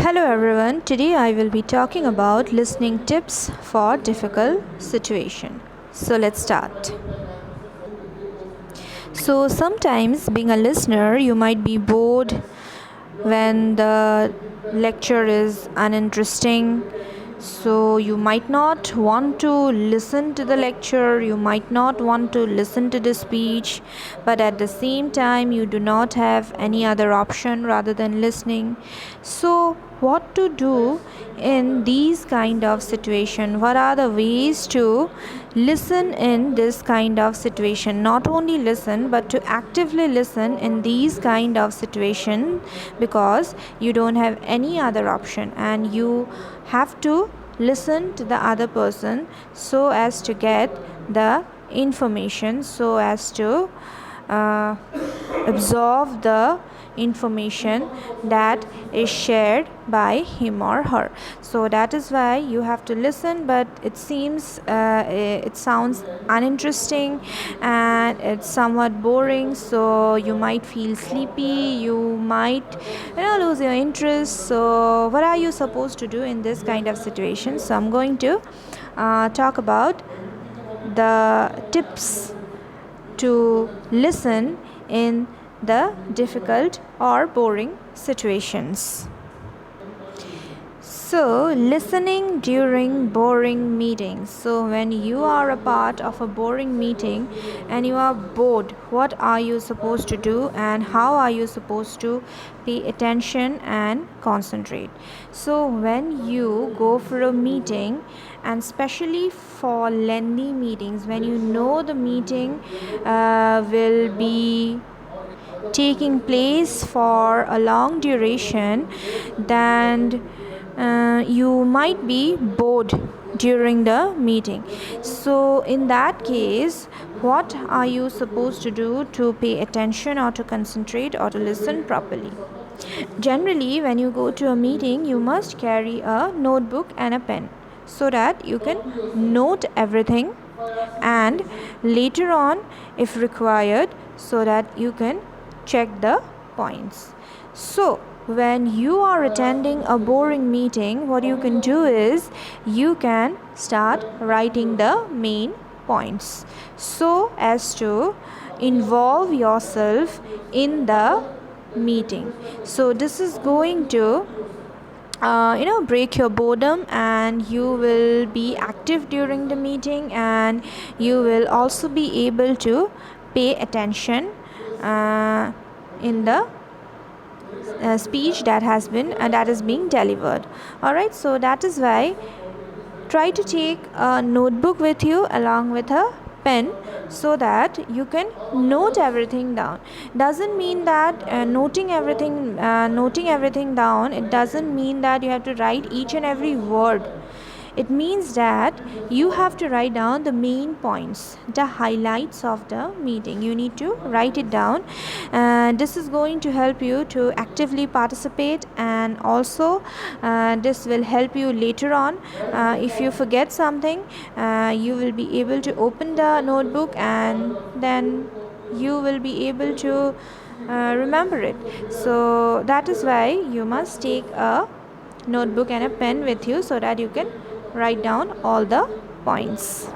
Hello everyone. Today I will be talking about listening tips for difficult situation. So let's start. So sometimes being a listener, you might be bored when the lecture is uninteresting. So you might not want to listen to the lecture, you might not want to listen to the speech, but at the same time you do not have any other option rather than listening. So what to do in these kind of situation? What are the ways to listen in this kind of situation? Not only listen but to actively listen in these kind of situation, because you don't have any other option and you have to listen to the other person so as to get the information, so as to absorb the information that is shared by him or her. So that is why you have to listen, but it sounds uninteresting and it's somewhat boring, so you might feel sleepy, you might lose your interest. So what are you supposed to do in this kind of situation? So I'm going to talk about the tips to listen in the difficult or boring situations. So, listening during boring meetings. So, when you are a part of a boring meeting and you are bored, what are you supposed to do and how are you supposed to pay attention and concentrate? So, when you go for a meeting, and especially for lengthy meetings, when you know the meeting will be taking place for a long duration, then you might be bored during the meeting. So in that case, what are you supposed to do to pay attention or to concentrate or to listen properly? Generally, when you go to a meeting, you must carry a notebook and a pen so that you can note everything, and later on, if required, so that you can check the points. So when you are attending a boring meeting, what you can do is you can start writing the main points so as to involve yourself in the meeting. So this is going to break your boredom, and you will be active during the meeting, and you will also be able to pay attention in the speech that is being delivered. All right, so that is why try to take a notebook with you along with a pen so that you can note everything down. Doesn't mean that noting everything down, it doesn't mean that you have to write each and every word. It means that you have to write down the main points, the highlights of the meeting. You need to write it down. This is going to help you to actively participate, and also this will help you later on. If you forget something, you will be able to open the notebook, and then you will be able to remember it. So that is why you must take a notebook and a pen with you so that you can write down all the points.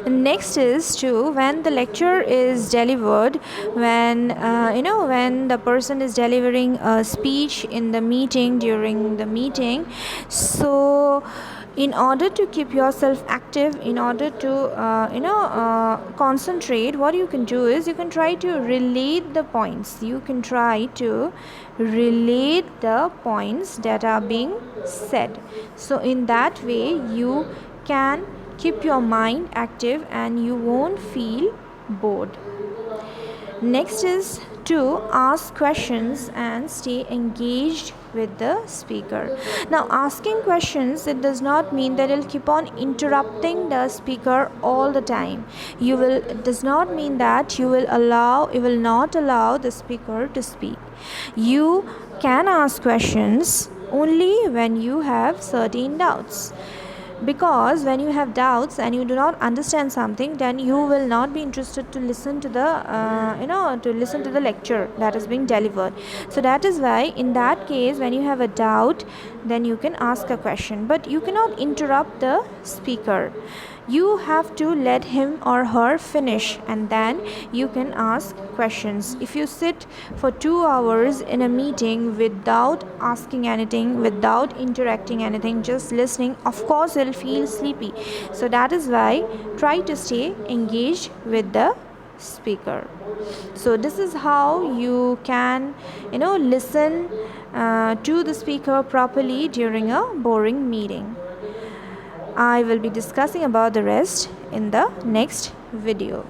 Next is to, when the lecture is delivered, when when the person is delivering a speech in the meeting, during the meeting, so in order to keep yourself active, in order to concentrate, what you can do is you can try to relate the points. You can try to relate the points that are being said. So in that way you can keep your mind active and you won't feel bored. Next is to ask questions and stay engaged with the speaker. Now, asking questions, it does not mean that you'll keep on interrupting the speaker all the time. It does not mean that you will not allow the speaker to speak. You can ask questions only when you have certain doubts. because when you have doubts and you do not understand something, then you will not be interested to listen to the to listen to the lecture that is being delivered. So that is why in that case, when you have a doubt, then you can ask a question, but you cannot interrupt the speaker. You have to let him or her finish, and then you can ask questions. If you sit for 2 hours in a meeting without asking anything, without interacting anything, just listening, of course you'll feel sleepy. So that is why try to stay engaged with the speaker. So this is how you can listen to the speaker properly during a boring meeting. I will be discussing about the rest in the next video.